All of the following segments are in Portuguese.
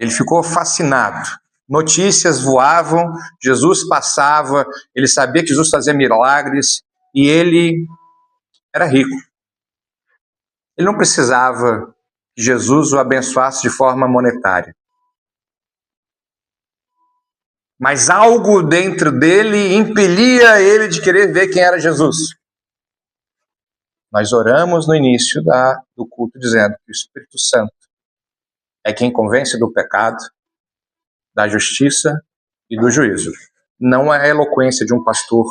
Ele ficou fascinado. Notícias voavam, Jesus passava, ele sabia que Jesus fazia milagres e ele era rico. Ele não precisava que Jesus o abençoasse de forma monetária. Mas algo dentro dele impelia ele de querer ver quem era Jesus. Nós oramos no início do culto dizendo que o Espírito Santo é quem convence do pecado, da justiça e do juízo. Não é a eloquência de um pastor,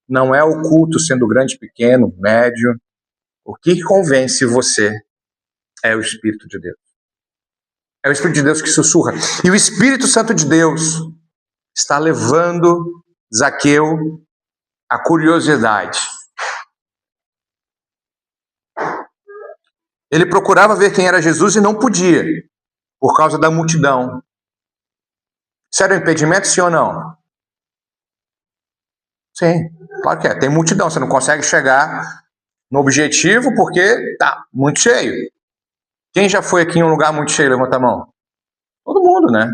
não é o culto sendo grande, pequeno, médio. O que convence você é o Espírito de Deus. É o Espírito de Deus que sussurra. E o Espírito Santo de Deus está levando Zaqueu à curiosidade. Ele procurava ver quem era Jesus e não podia, por causa da multidão. Isso era um impedimento, sim ou não? Sim, claro que é. Tem multidão, você não consegue chegar no objetivo porque tá muito cheio. Quem já foi aqui em um lugar muito cheio? Levanta a mão. Todo mundo, né?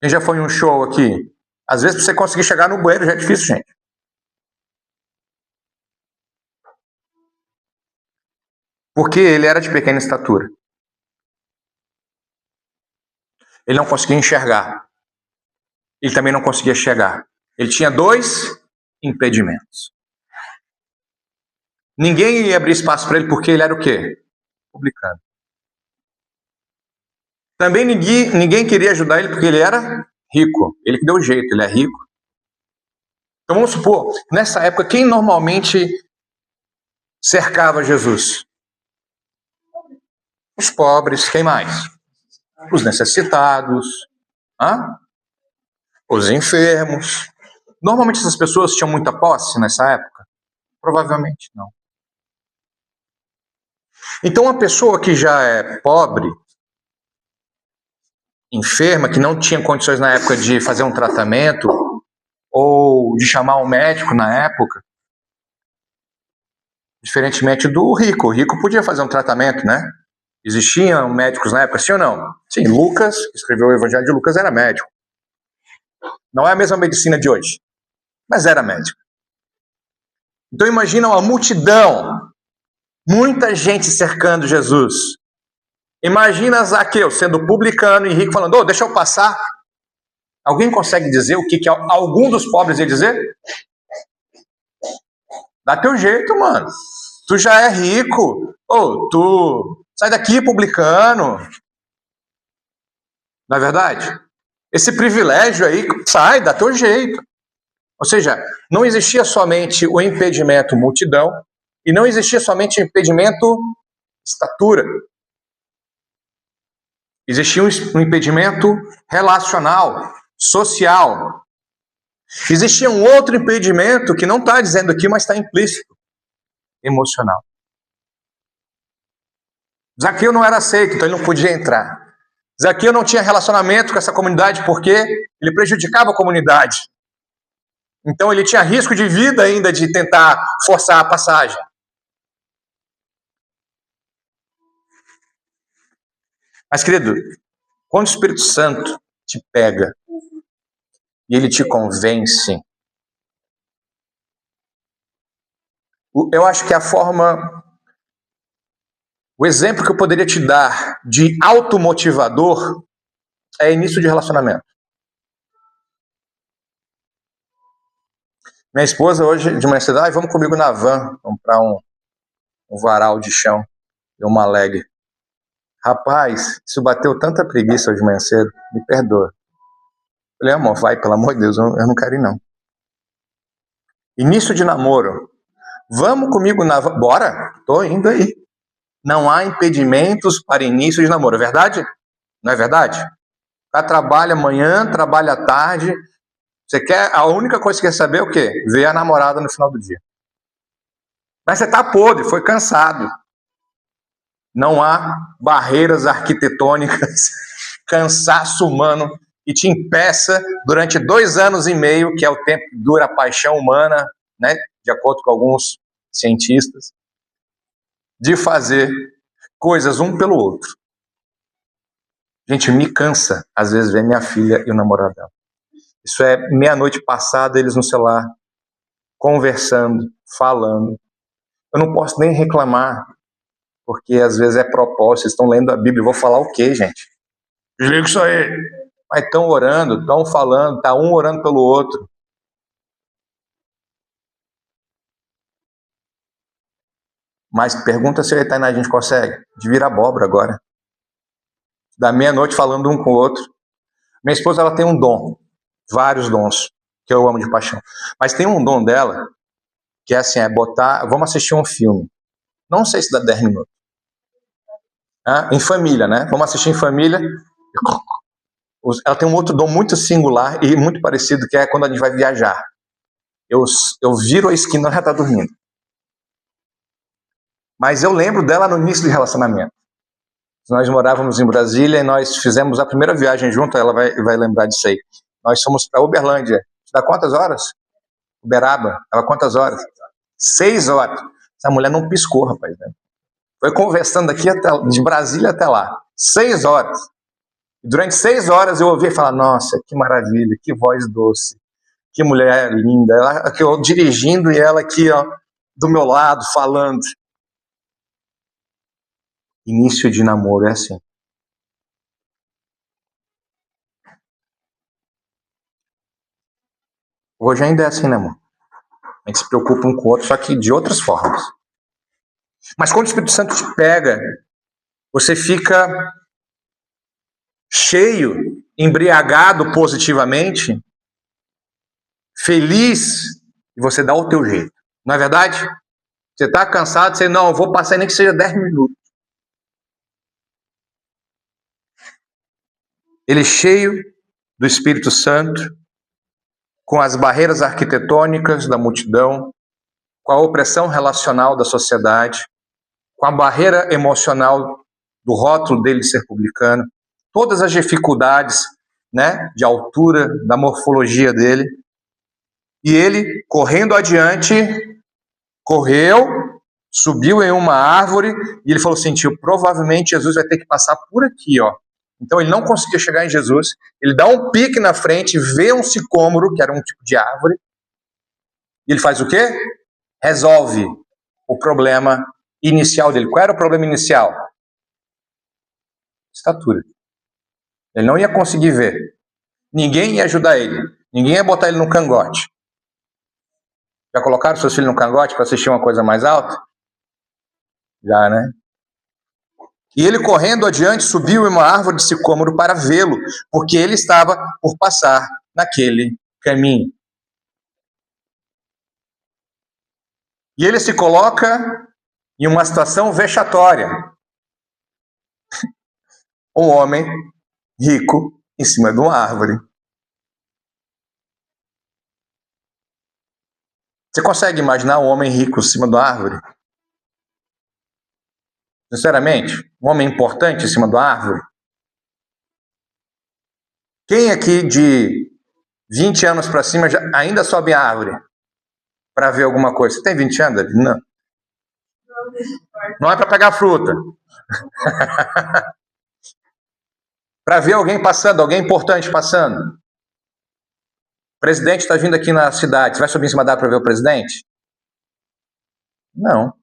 Quem já foi em um show aqui? Às vezes, para você conseguir chegar no banheiro já é difícil, gente. Porque ele era de pequena estatura. Ele não conseguia enxergar. Ele também não conseguia chegar. Ele tinha 2 impedimentos. Ninguém ia abrir espaço para ele porque ele era o quê? Publicano. Também ninguém queria ajudar ele porque ele era rico. Ele que deu jeito, ele é rico. Então vamos supor, nessa época, quem normalmente cercava Jesus? Os pobres, quem mais? Os necessitados, os enfermos. Normalmente essas pessoas tinham muita posse nessa época? Provavelmente não. Então uma pessoa que já é pobre, enferma, que não tinha condições na época de fazer um tratamento ou de chamar um médico na época, diferentemente do rico. O rico podia fazer um tratamento, né? Existiam médicos na época, sim ou não? Sim, Lucas, que escreveu o Evangelho de Lucas, era médico. Não é a mesma medicina de hoje, mas era médico. Então imagina uma multidão, muita gente cercando Jesus. Imagina Zaqueu sendo publicano e rico falando, deixa eu passar. Alguém consegue dizer o que algum dos pobres ia dizer? Dá teu jeito, mano. Tu já é rico. Tu sai daqui, publicano. Não é verdade? Esse privilégio aí, sai, dá teu jeito. Ou seja, não existia somente o impedimento multidão e não existia somente o impedimento estatura. Existia um impedimento relacional, social. Existia um outro impedimento que não está dizendo aqui, mas está implícito, emocional. Zaqueu não era aceito, então ele não podia entrar. Zaqueu não tinha relacionamento com essa comunidade porque ele prejudicava a comunidade. Então ele tinha risco de vida ainda de tentar forçar a passagem. Mas, querido, quando o Espírito Santo te pega e ele te convence, eu acho que a forma, o exemplo que eu poderia te dar de automotivador é início de relacionamento. Minha esposa hoje de manhã cedo, vamos comigo na van comprar um varal de chão e uma leg. Rapaz, isso bateu tanta preguiça hoje de manhã cedo, me perdoa. Eu falei, amor, vai, pelo amor de Deus, eu não quero ir não. Início de namoro, vamos comigo na van, bora, tô indo aí. Não há impedimentos para início de namoro, é verdade? Não é verdade? O cara trabalha amanhã, trabalha à tarde, a única coisa que você quer saber é o quê? Ver a namorada no final do dia. Mas você tá podre, foi cansado. Não há barreiras arquitetônicas, cansaço humano que te impeça durante 2 anos e meio, que é o tempo que dura a paixão humana, né, de acordo com alguns cientistas, de fazer coisas um pelo outro. Gente, me cansa, às vezes, ver minha filha e o namorado dela. Isso é meia-noite passada, eles no celular, conversando, falando. Eu não posso nem reclamar, porque às vezes é propósito, vocês estão lendo a Bíblia, eu vou falar o quê, gente? Desliga isso aí. Mas estão orando, estão falando, tá um orando pelo outro. Mas pergunta se eu e a Tainá a gente consegue. De virar abóbora agora. Da meia-noite falando um com o outro. Minha esposa, ela tem um dom. Vários dons. Que eu amo de paixão. Mas tem um dom dela, que é assim, é botar... Vamos assistir um filme. Não sei se dá 10 minutos. Em família, né? Vamos assistir em família. Ela tem um outro dom muito singular e muito parecido, que é quando a gente vai viajar. Eu viro a esquina, ela já está dormindo. Mas eu lembro dela no início do relacionamento. Nós morávamos em Brasília e nós fizemos a primeira viagem junto, ela vai lembrar disso aí. Nós fomos para Uberlândia. Dá quantas horas? Uberaba. Dava quantas horas? 6 horas. Essa mulher não piscou, rapaz. Né? Foi conversando aqui de Brasília até lá. 6 horas. E durante 6 horas eu ouvi falar, nossa, que maravilha, que voz doce, que mulher linda. Ela aqui, eu dirigindo e ela aqui, ó, do meu lado, falando. Início de namoro é assim. Hoje ainda é assim, né, amor? A gente se preocupa um com o outro, só que de outras formas. Mas quando o Espírito Santo te pega, você fica cheio, embriagado positivamente, feliz, e você dá o teu jeito. Não é verdade? Você está cansado, você não, eu vou passar nem que seja 10 minutos. Ele é cheio do Espírito Santo, com as barreiras arquitetônicas da multidão, com a opressão relacional da sociedade, com a barreira emocional do rótulo dele ser publicano, todas as dificuldades, né, de altura, da morfologia dele. E ele, correndo adiante, correu, subiu em uma árvore, e ele falou assim, tio, provavelmente Jesus vai ter que passar por aqui, ó. Então ele não conseguia chegar em Jesus, ele dá um pique na frente, vê um sicômoro, que era um tipo de árvore, e ele faz o quê? Resolve o problema inicial dele. Qual era o problema inicial? Estatura. Ele não ia conseguir ver. Ninguém ia ajudar ele. Ninguém ia botar ele no cangote. Já colocaram seus filhos no cangote para assistir uma coisa mais alta? Já, né? E ele, correndo adiante, subiu em uma árvore de sicômoro para vê-lo, porque ele estava por passar naquele caminho. E ele se coloca em uma situação vexatória. Um homem rico em cima de uma árvore. Você consegue imaginar um homem rico em cima de uma árvore? Sinceramente, um homem importante em cima de uma árvore? Quem aqui de 20 anos para cima ainda sobe a árvore para ver alguma coisa? Você tem 20 anos, David? Não. Não é para pegar fruta. Para ver alguém passando, alguém importante passando. O presidente está vindo aqui na cidade. Você vai subir em cima da árvore para ver o presidente? Não.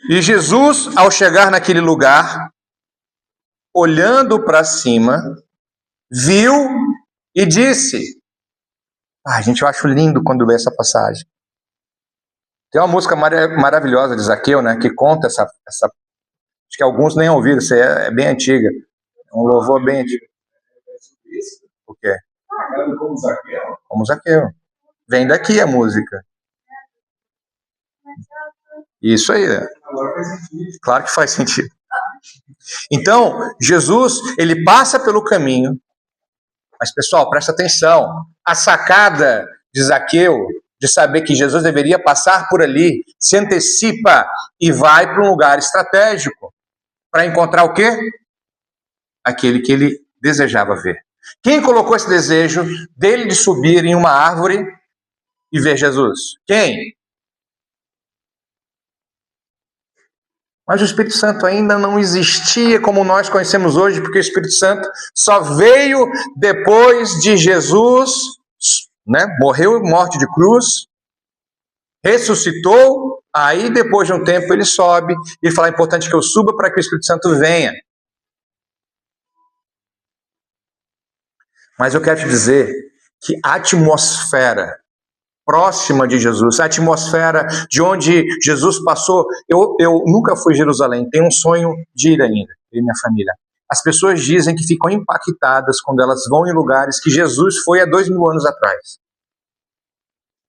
E Jesus, ao chegar naquele lugar, olhando para cima, viu e disse... gente, eu acho lindo quando lê essa passagem. Tem uma música maravilhosa de Zaqueu, né, que conta essa... Acho que alguns nem ouviram, isso é bem antiga. É um louvor bem antigo. O quê? Como Zaqueu. Como Zaqueu. Vem daqui a música. Isso aí. Claro que faz sentido. Então, Jesus, ele passa pelo caminho. Mas, pessoal, presta atenção. A sacada de Zaqueu, de saber que Jesus deveria passar por ali, se antecipa e vai para um lugar estratégico. Para encontrar o quê? Aquele que ele desejava ver. Quem colocou esse desejo dele de subir em uma árvore e ver Jesus? Quem? Mas o Espírito Santo ainda não existia como nós conhecemos hoje, porque o Espírito Santo só veio depois de Jesus, né? Morreu morte de cruz, ressuscitou, aí depois de um tempo ele sobe e fala: é importante que eu suba para que o Espírito Santo venha. Mas eu quero te dizer que a atmosfera próxima de Jesus, a atmosfera de onde Jesus passou, eu nunca fui a Jerusalém, tenho um sonho de ir ainda, eu e minha família. As pessoas dizem que ficam impactadas quando elas vão em lugares que Jesus foi há 2000 anos atrás.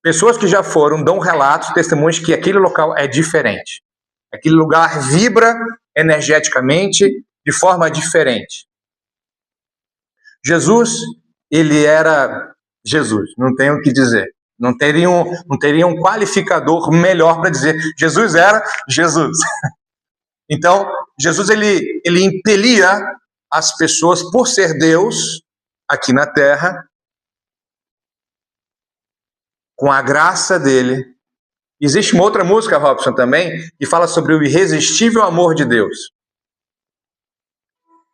Pessoas que já foram dão relatos, testemunhos que aquele local é diferente. Aquele lugar vibra energeticamente de forma diferente. Jesus, ele era Jesus, não tenho o que dizer. Não teria um qualificador melhor para dizer Jesus era Jesus. Então, Jesus ele impelia as pessoas, por ser Deus aqui na terra, com a graça dele. Existe uma outra música, Robson, também, que fala sobre o irresistível amor de Deus.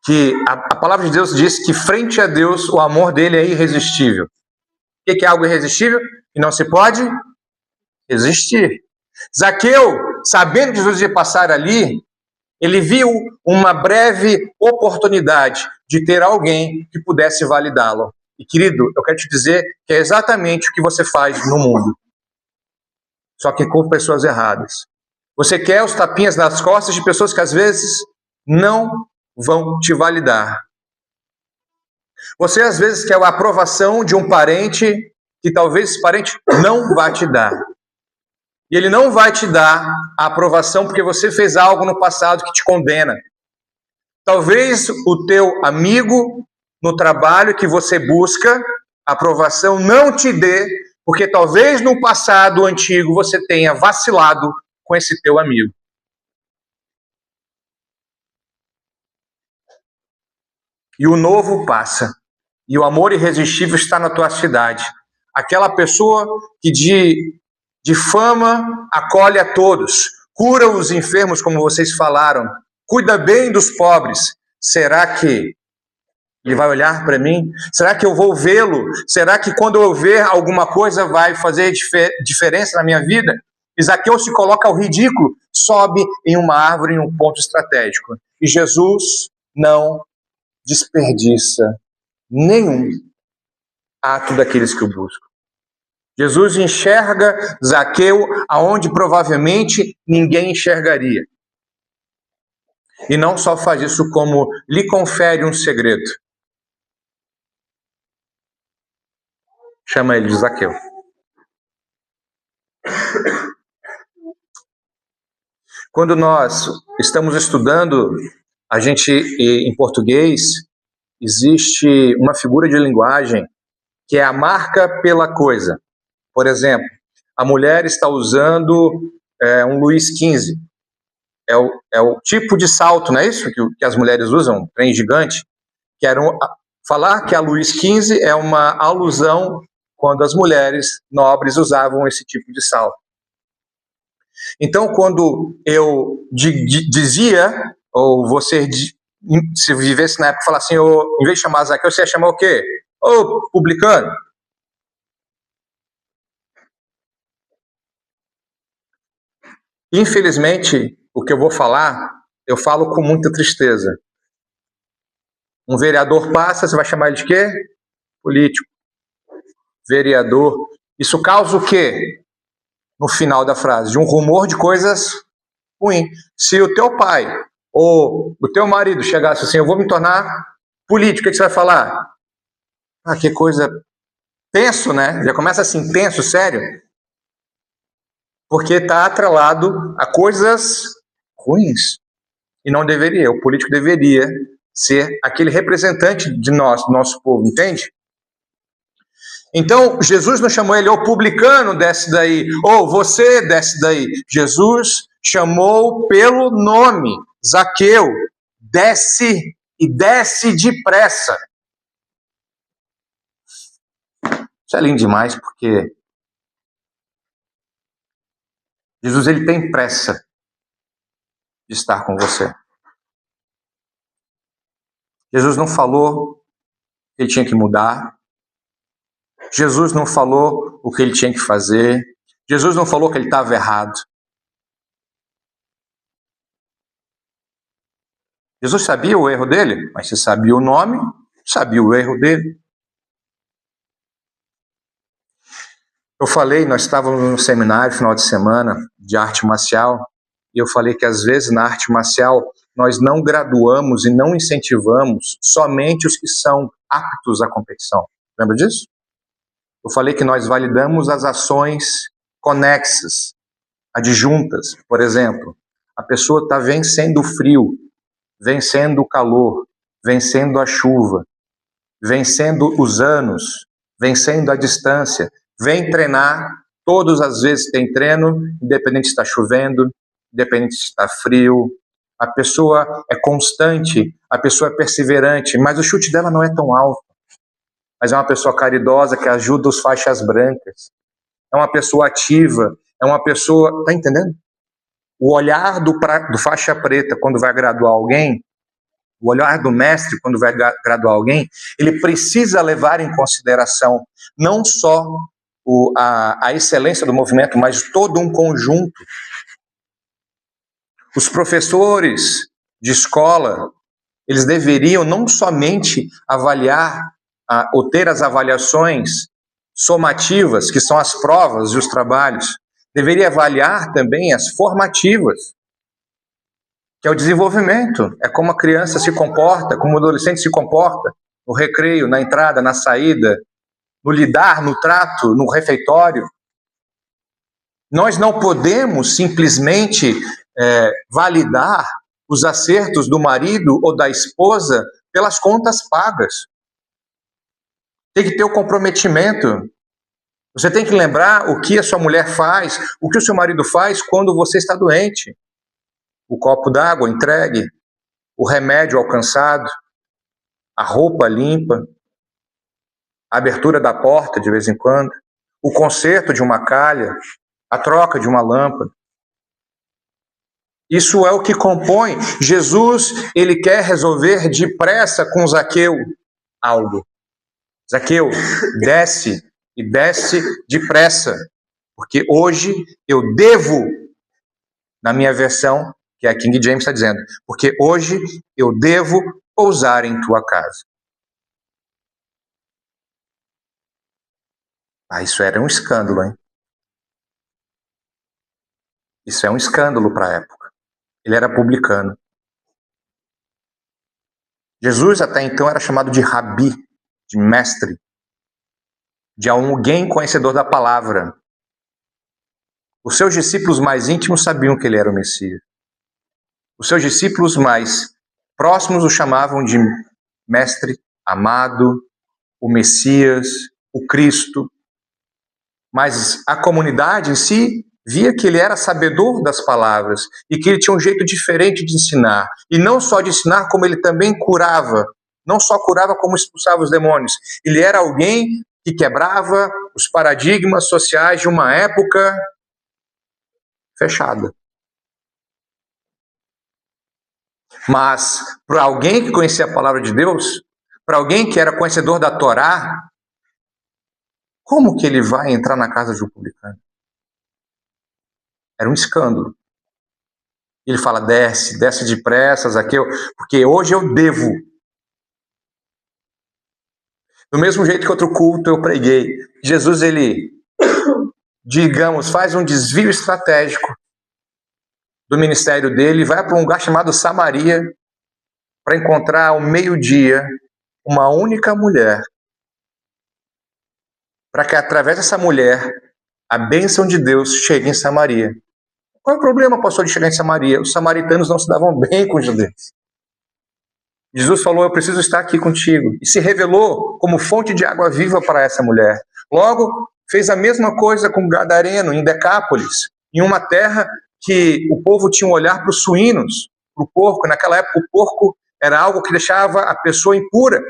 Que a palavra de Deus diz que frente a Deus o amor dele é irresistível. O que é algo irresistível? Que não se pode resistir. Zaqueu, sabendo que Jesus ia passar ali, ele viu uma breve oportunidade de ter alguém que pudesse validá-lo. E, querido, eu quero te dizer que é exatamente o que você faz no mundo. Só que com pessoas erradas. Você quer os tapinhas nas costas de pessoas que às vezes não vão te validar. Você às vezes quer a aprovação de um parente que talvez esse parente não vai te dar. E ele não vai te dar a aprovação porque você fez algo no passado que te condena. Talvez o teu amigo no trabalho que você busca aprovação não te dê, porque talvez no passado antigo você tenha vacilado com esse teu amigo. E o novo passa. E o amor irresistível está na tua cidade. Aquela pessoa que de fama acolhe a todos, cura os enfermos, como vocês falaram, cuida bem dos pobres. Será que ele vai olhar para mim? Será que eu vou vê-lo? Será que quando eu ver alguma coisa vai fazer diferença na minha vida? E Zaqueu se coloca ao ridículo, sobe em uma árvore em um ponto estratégico. E Jesus não desperdiça nenhum ato daqueles que o buscam. Jesus enxerga Zaqueu aonde provavelmente ninguém enxergaria. E não só faz isso, como lhe confere um segredo. Chama ele de Zaqueu. Quando nós estamos estudando, a gente em português, existe uma figura de linguagem que é a marca pela coisa. Por exemplo, a mulher está usando um Louis XV. É o tipo de salto, não é isso? Que as mulheres usam, um trem gigante. Falar que a Louis XV é uma alusão quando as mulheres nobres usavam esse tipo de salto. Então, quando eu dizia, ou você, se vivesse na época, falar assim, em vez de chamar Zaqueu, você ia chamar o quê? Ô, publicano. Infelizmente, o que eu vou falar, eu falo com muita tristeza. Um vereador passa, você vai chamar ele de quê? Político. Vereador. Isso causa o quê? No final da frase, de um rumor de coisas ruins. Se o teu pai ou o teu marido chegasse assim, eu vou me tornar político, o que você vai falar? Ah, que coisa tenso, né? Já começa assim, tenso, sério. Porque está atrelado a coisas ruins. E não deveria. O político deveria ser aquele representante de nós, do nosso povo, entende? Então, Jesus não chamou ele, ô publicano, desce daí, ou você desce daí. Jesus chamou pelo nome, Zaqueu, desce e desce depressa. Isso é lindo demais, porque Jesus ele tem pressa de estar com você. Jesus não falou que ele tinha que mudar. Jesus não falou o que ele tinha que fazer. Jesus não falou que ele estava errado. Jesus sabia o erro dele, mas se sabia o nome, sabia o erro dele. Eu falei, nós estávamos no seminário final de semana de arte marcial, e eu falei que às vezes na arte marcial nós não graduamos e não incentivamos somente os que são aptos à competição. Lembra disso? Eu falei que nós validamos as ações conexas, adjuntas. Por exemplo, a pessoa está vencendo o frio, vencendo o calor, vencendo a chuva, vencendo os anos, vencendo a distância. Vem treinar, todas as vezes tem treino, independente se está chovendo, independente se está frio. A pessoa é constante, a pessoa é perseverante, mas o chute dela não é tão alto. Mas é uma pessoa caridosa que ajuda os faixas brancas. É uma pessoa ativa, é uma pessoa... Tá entendendo? O olhar do faixa preta quando vai graduar alguém, o olhar do mestre quando vai graduar alguém, ele precisa levar em consideração não só a excelência do movimento, mas todo um conjunto. Os professores de escola, eles deveriam não somente avaliar ou ter as avaliações somativas, que são as provas e os trabalhos, deveria avaliar também as formativas, que é o desenvolvimento, é como a criança se comporta, como o adolescente se comporta, no recreio, na entrada, na saída, no lidar, no trato, no refeitório. Nós não podemos simplesmente validar os acertos do marido ou da esposa pelas contas pagas. Tem que ter o comprometimento. Você tem que lembrar o que a sua mulher faz, o que o seu marido faz quando você está doente. O copo d'água entregue, o remédio alcançado, a roupa limpa, a abertura da porta de vez em quando, o conserto de uma calha, a troca de uma lâmpada. Isso é o que compõe. Jesus, ele quer resolver depressa com Zaqueu algo. Zaqueu, desce, e desce depressa, porque hoje eu devo, na minha versão, que a King James está dizendo, porque hoje eu devo pousar em tua casa. Isso era um escândalo, hein? Isso é um escândalo para a época. Ele era publicano. Jesus até então era chamado de rabi, de mestre, de alguém conhecedor da palavra. Os seus discípulos mais íntimos sabiam que ele era o Messias. Os seus discípulos mais próximos o chamavam de mestre amado, o Messias, o Cristo. Mas a comunidade em si via que ele era sabedor das palavras e que ele tinha um jeito diferente de ensinar. E não só de ensinar, como ele também curava. Não só curava, como expulsava os demônios. Ele era alguém que quebrava os paradigmas sociais de uma época fechada. Mas, para alguém que conhecia a palavra de Deus, para alguém que era conhecedor da Torá, como que ele vai entrar na casa de um publicano? Era um escândalo. Ele fala, desce depressa, Zaqueu, porque hoje eu devo. Do mesmo jeito que outro culto eu preguei, Jesus, ele, digamos, faz um desvio estratégico do ministério dele, vai para um lugar chamado Samaria, para encontrar ao meio-dia uma única mulher, para que através dessa mulher a bênção de Deus chegue em Samaria. Qual é o problema, pastor, de chegar em Samaria? Os samaritanos não se davam bem com os judeus. Jesus falou, eu preciso estar aqui contigo. E se revelou como fonte de água viva para essa mulher. Logo, fez a mesma coisa com Gadareno, em Decápolis, em uma terra que o povo tinha um olhar para os suínos, para o porco. Naquela época, o porco era algo que deixava a pessoa impura.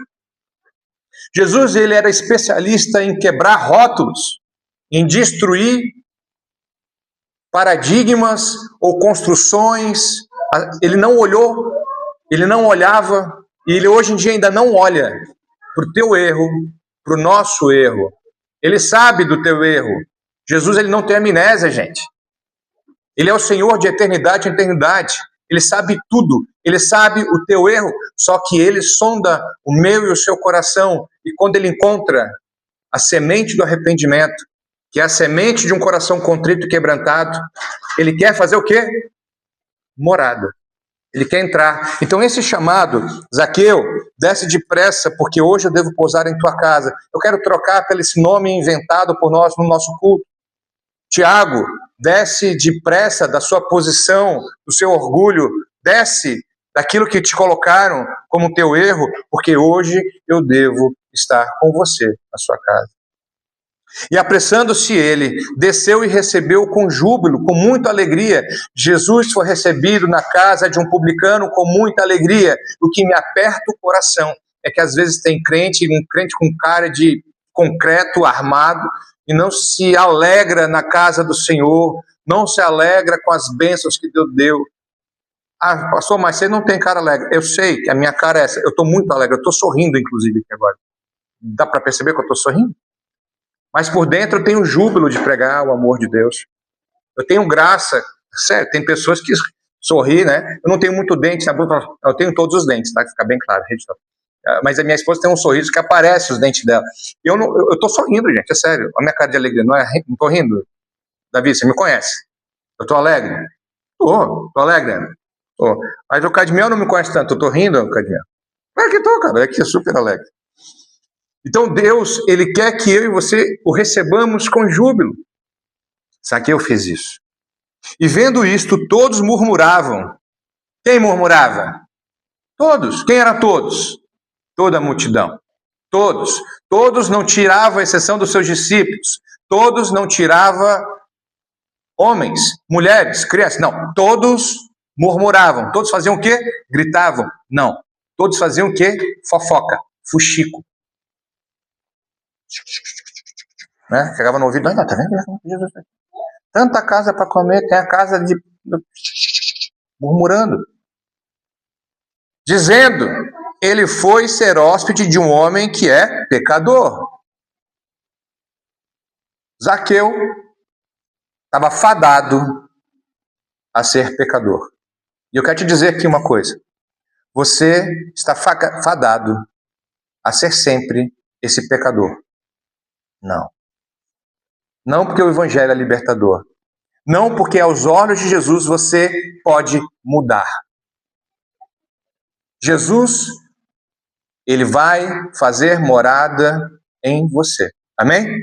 Jesus, ele era especialista em quebrar rótulos, em destruir paradigmas ou construções Ele não olhou, ele não olhava, e ele hoje em dia ainda não olha para o teu erro, para o nosso erro. Ele sabe do teu erro. Jesus, ele não tem amnésia, gente. Ele é o Senhor de eternidade em eternidade. Ele sabe tudo. Ele sabe o teu erro, só que ele sonda o meu e o seu coração. E quando ele encontra a semente do arrependimento, que é a semente de um coração contrito e quebrantado, ele quer fazer o quê? Morada. Ele quer entrar. Então esse chamado, Zaqueu, desce depressa, porque hoje eu devo pousar em tua casa. Eu quero trocar pelo esse nome inventado por nós no nosso culto. Tiago, desce depressa da sua posição, do seu orgulho, desce daquilo que te colocaram como teu erro, porque hoje eu devo estar com você na sua casa. E apressando-se ele, desceu e recebeu com júbilo, com muita alegria. Jesus foi recebido na casa de um publicano com muita alegria. O que me aperta o coração é que às vezes tem um crente com cara de concreto armado, e não se alegra na casa do Senhor, não se alegra com as bênçãos que Deus deu. Ah, pastor, mas você não tem cara alegre. Eu sei que a minha cara é essa. Eu estou muito alegre, eu estou sorrindo, inclusive, aqui agora. Dá para perceber que eu estou sorrindo? Mas por dentro eu tenho júbilo de pregar o amor de Deus. Eu tenho graça. Sério, tem pessoas que sorriem, né? Eu não tenho muito dente na boca. Eu tenho todos os dentes, tá? Fica bem claro. Mas a minha esposa tem um sorriso que aparece os dentes dela. Eu tô sorrindo, gente, é sério. A minha cara de alegria, não tô rindo. Davi, você me conhece? Eu tô alegre? Tô alegre. Tô. Mas o Cadmiel não me conhece tanto. Eu tô rindo, Cadmiel? Claro que tô, cara. É que é super alegre. Então Deus, ele quer que eu e você o recebamos com júbilo. Zaqueu fez isso. E vendo isto, todos murmuravam. Quem murmurava? Todos. Quem era todos? Toda a multidão. Todos. Todos, não tirava a exceção dos seus discípulos. Todos, não tirava homens, mulheres, crianças. Não. Todos murmuravam. Todos faziam o quê? Gritavam. Não. Todos faziam o quê? Fofoca. Fuxico. Né? Chegava no ouvido. Não, tá vendo? Tanta casa para comer. Tem a casa de... Murmurando. Dizendo... Ele foi ser hóspede de um homem que é pecador. Zaqueu estava fadado a ser pecador. E eu quero te dizer aqui uma coisa. Você está fadado a ser sempre esse pecador. Não. Não porque o evangelho é libertador. Não porque aos olhos de Jesus você pode mudar. Jesus, ele vai fazer morada em você. Amém?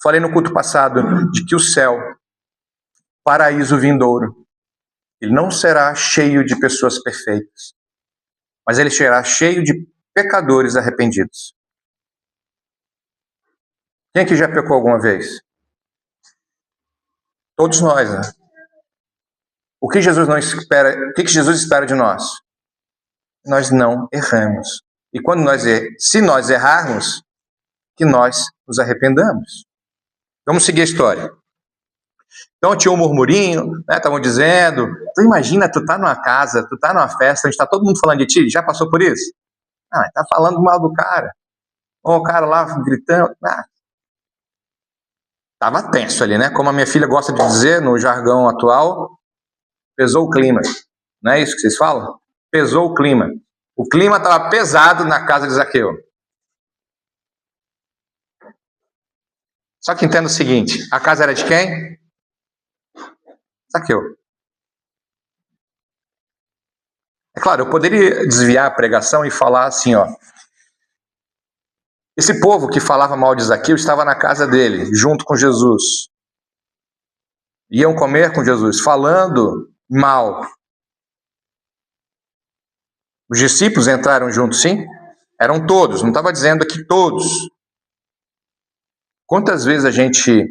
Falei no culto passado de que o céu, paraíso vindouro, ele não será cheio de pessoas perfeitas, mas ele será cheio de pecadores arrependidos. Quem aqui já pecou alguma vez? Todos nós, né? O que Jesus não espera? O que Jesus espera de nós? Nós não erramos. E se nós errarmos, que nós nos arrependamos. Vamos seguir a história. Então tinha um murmurinho, né? Estavam dizendo, tu imagina, tu tá numa casa, tu tá numa festa, onde tá todo mundo falando de ti, já passou por isso? Ah, tá falando mal do cara. Ou o cara lá gritando. Ah. Tava tenso ali, né? Como a minha filha gosta de dizer no jargão atual, pesou o clima. Não é isso que vocês falam? Pesou o clima. O clima estava pesado na casa de Zaqueu. Só que entenda o seguinte, a casa era de quem? Zaqueu. É claro, eu poderia desviar a pregação e falar assim, ó. Esse povo que falava mal de Zaqueu estava na casa dele, junto com Jesus. Iam comer com Jesus, falando mal. Os discípulos entraram juntos, sim? Eram todos, não estava dizendo aqui todos. Quantas vezes a gente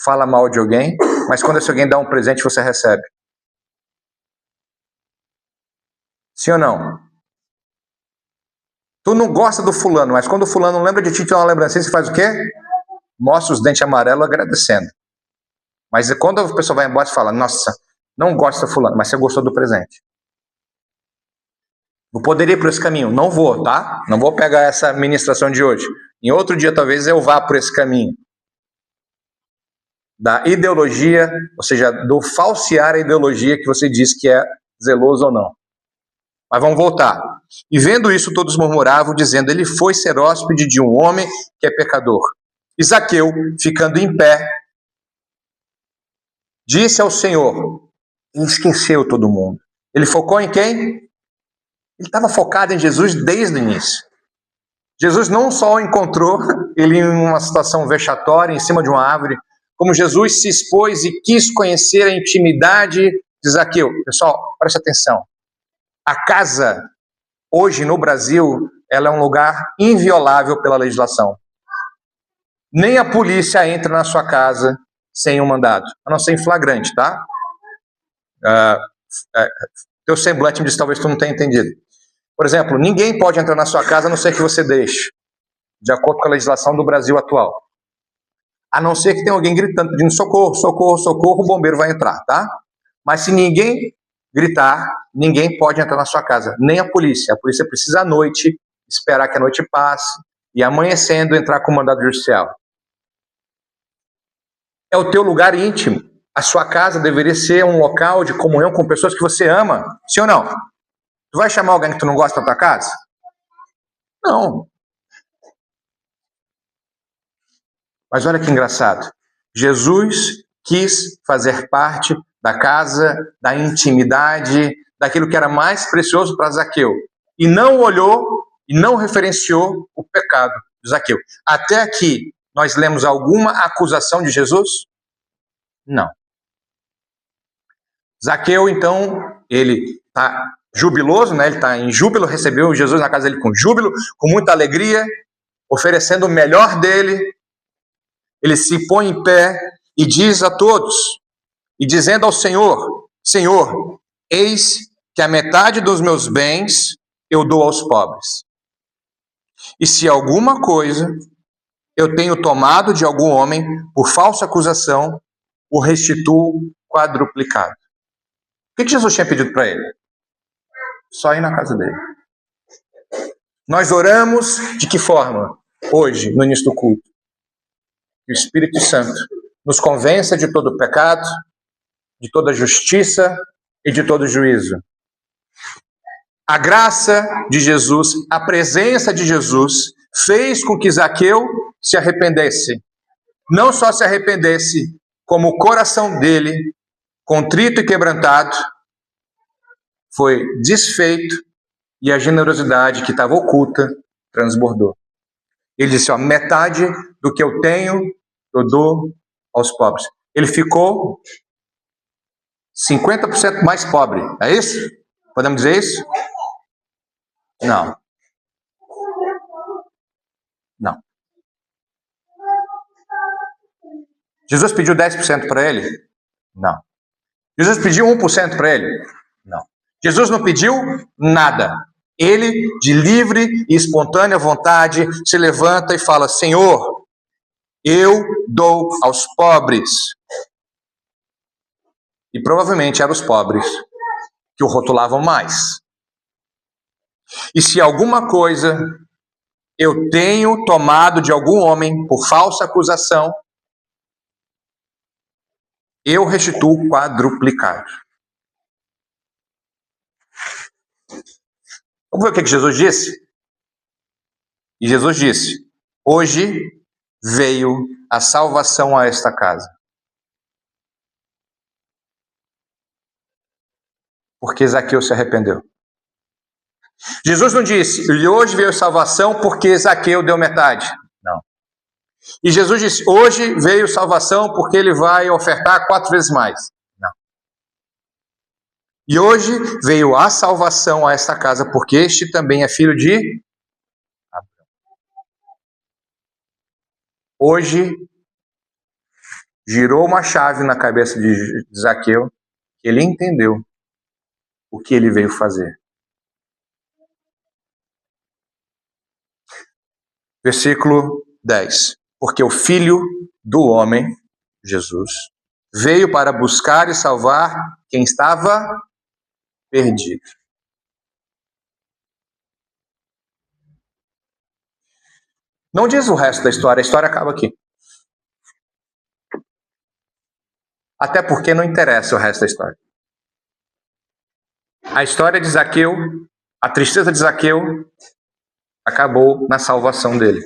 fala mal de alguém, mas quando esse alguém dá um presente, você recebe? Sim ou não? Tu não gosta do fulano, mas quando o fulano lembra de ti, tem uma lembrancinha, você faz o quê? Mostra os dentes amarelos agradecendo. Mas quando a pessoa vai embora, você fala, nossa, Não gosta fulano, mas você gostou do presente. Eu poderia ir por esse caminho. Não vou, tá? Não vou pegar essa ministração de hoje. Em outro dia, talvez, eu vá por esse caminho. Da ideologia, ou seja, do falsear a ideologia que você diz que é zeloso ou não. Mas vamos voltar. E vendo isso, todos murmuravam, dizendo, ele foi ser hóspede de um homem que é pecador. E Zaqueu, ficando em pé, disse ao Senhor, e esqueceu todo mundo. Ele focou em quem? Ele estava focado em Jesus desde o início. Jesus não só encontrou ele em uma situação vexatória, em cima de uma árvore, como Jesus se expôs e quis conhecer a intimidade de Zaqueu. Pessoal, preste atenção. A casa, hoje no Brasil, ela é um lugar inviolável pela legislação. Nem a polícia entra na sua casa sem um mandado, a não ser em flagrante, tá? Teu semblante me diz, talvez tu não tenha entendido. Por exemplo, ninguém pode entrar na sua casa a não ser que você deixe, de acordo com a legislação do Brasil atual. A não ser que tenha alguém gritando, pedindo socorro, socorro, socorro, o bombeiro vai entrar, tá? Mas se ninguém gritar, ninguém pode entrar na sua casa, nem a polícia. A polícia precisa à noite, esperar que a noite passe, e amanhecendo entrar com o mandado judicial. É o teu lugar íntimo. A sua casa deveria ser um local de comunhão com pessoas que você ama, sim ou não? Tu vai chamar alguém que tu não gosta da tua casa? Não. Mas olha que engraçado. Jesus quis fazer parte da casa, da intimidade, daquilo que era mais precioso para Zaqueu. E não olhou e não referenciou o pecado de Zaqueu. Até aqui, nós lemos alguma acusação de Jesus? Não. Zaqueu, então, ele está jubiloso, né? Ele está em júbilo, recebeu Jesus na casa dele com júbilo, com muita alegria, oferecendo o melhor dele. Ele se põe em pé e diz a todos, e dizendo ao Senhor, Senhor, eis que a metade dos meus bens eu dou aos pobres. E se alguma coisa eu tenho tomado de algum homem por falsa acusação, o restituo quadruplicado. O que Jesus tinha pedido para ele? Só ir na casa dele. Nós oramos de que forma? Hoje, no início do culto. Que o Espírito Santo nos convença de todo pecado, de toda justiça e de todo juízo. A graça de Jesus, a presença de Jesus, fez com que Zaqueu se arrependesse. Não só se arrependesse, como o coração dele, contrito e quebrantado, foi desfeito e a generosidade que estava oculta transbordou. Ele disse, ó, metade do que eu tenho, eu dou aos pobres. Ele ficou 50% mais pobre, é isso? Podemos dizer isso? Não. Não. Jesus pediu 10% para ele? Não. Jesus pediu 1% para ele? Não. Jesus não pediu nada. Ele, de livre e espontânea vontade, se levanta e fala, Senhor, eu dou aos pobres. E provavelmente eram os pobres que o rotulavam mais. E se alguma coisa eu tenho tomado de algum homem por falsa acusação, eu restituo quadruplicado. Vamos ver o que Jesus disse? E Jesus disse, hoje veio a salvação a esta casa. Porque Zaqueu se arrependeu. Jesus não disse, e hoje veio salvação porque Zaqueu deu metade. Não. E Jesus disse, hoje veio salvação porque ele vai ofertar 4 vezes mais. Não. E hoje veio a salvação a esta casa porque este também é filho de Abraão. Hoje girou uma chave na cabeça de Zaqueu, que ele entendeu o que ele veio fazer. Versículo 10. Porque o Filho do Homem, Jesus, Veio para buscar e salvar quem estava perdido. Não diz o resto da história, a história acaba aqui. Até porque não interessa o resto da história. A história de Zaqueu, a tristeza de Zaqueu, acabou na salvação dele.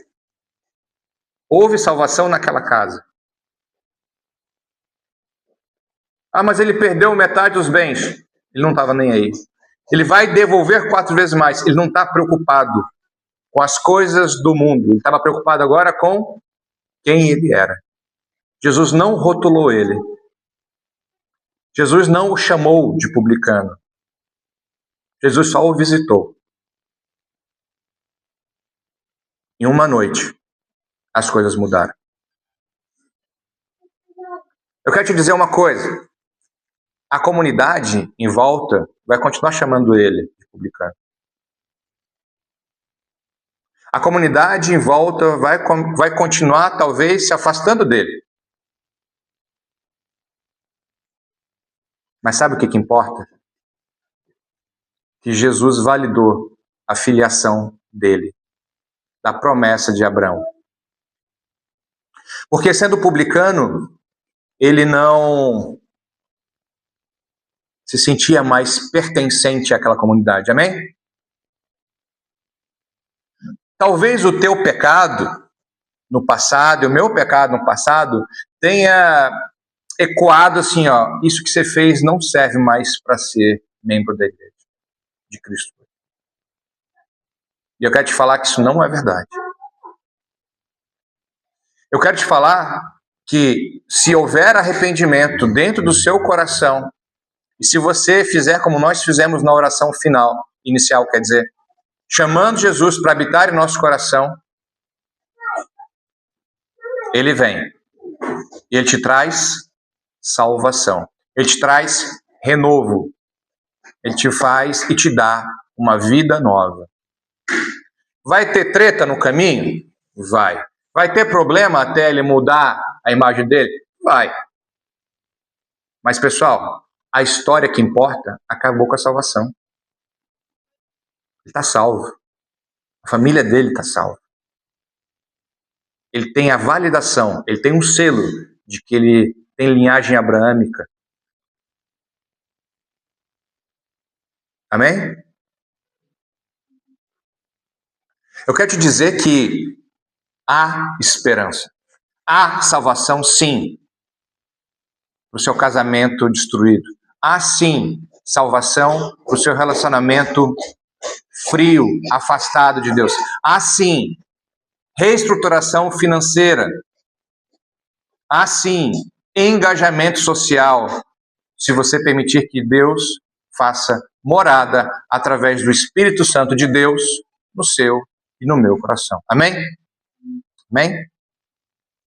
Houve salvação naquela casa. Ah, mas ele perdeu metade dos bens. Ele não estava nem aí. Ele vai devolver 4 vezes mais. Ele não está preocupado com as coisas do mundo. Ele estava preocupado agora com quem ele era. Jesus não rotulou ele. Jesus não o chamou de publicano. Jesus só o visitou. Em uma noite, as coisas mudaram. Eu quero te dizer uma coisa. A comunidade em volta vai continuar chamando ele de publicano. A comunidade em volta vai continuar, talvez, se afastando dele. Mas sabe o que importa? Que Jesus validou a filiação dele, da promessa de Abraão. Porque sendo publicano, ele não se sentia mais pertencente àquela comunidade, amém? Talvez o teu pecado no passado, o meu pecado no passado, tenha ecoado assim, ó, isso que você fez não serve mais para ser membro da igreja de Cristo. E eu quero te falar que isso não é verdade. Eu quero te falar que se houver arrependimento dentro do seu coração, e se você fizer como nós fizemos na oração final, inicial, quer dizer, chamando Jesus para habitar em nosso coração, ele vem. E ele te traz salvação. Ele te traz renovo. Ele te faz e te dá uma vida nova. Vai ter treta no caminho? Vai. Vai ter problema até ele mudar a imagem dele? Vai. Mas, pessoal, a história que importa acabou com a salvação. Ele está salvo. A família dele está salva. Ele tem a validação, ele tem um selo de que ele tem linhagem abraâmica. Amém? Eu quero te dizer que há esperança. Há salvação, sim, para o seu casamento destruído. Há, sim, salvação para o seu relacionamento frio, afastado de Deus. Há, sim, reestruturação financeira. Há, sim, engajamento social, se você permitir que Deus faça morada através do Espírito Santo de Deus no seu e no meu coração. Amém? Amém?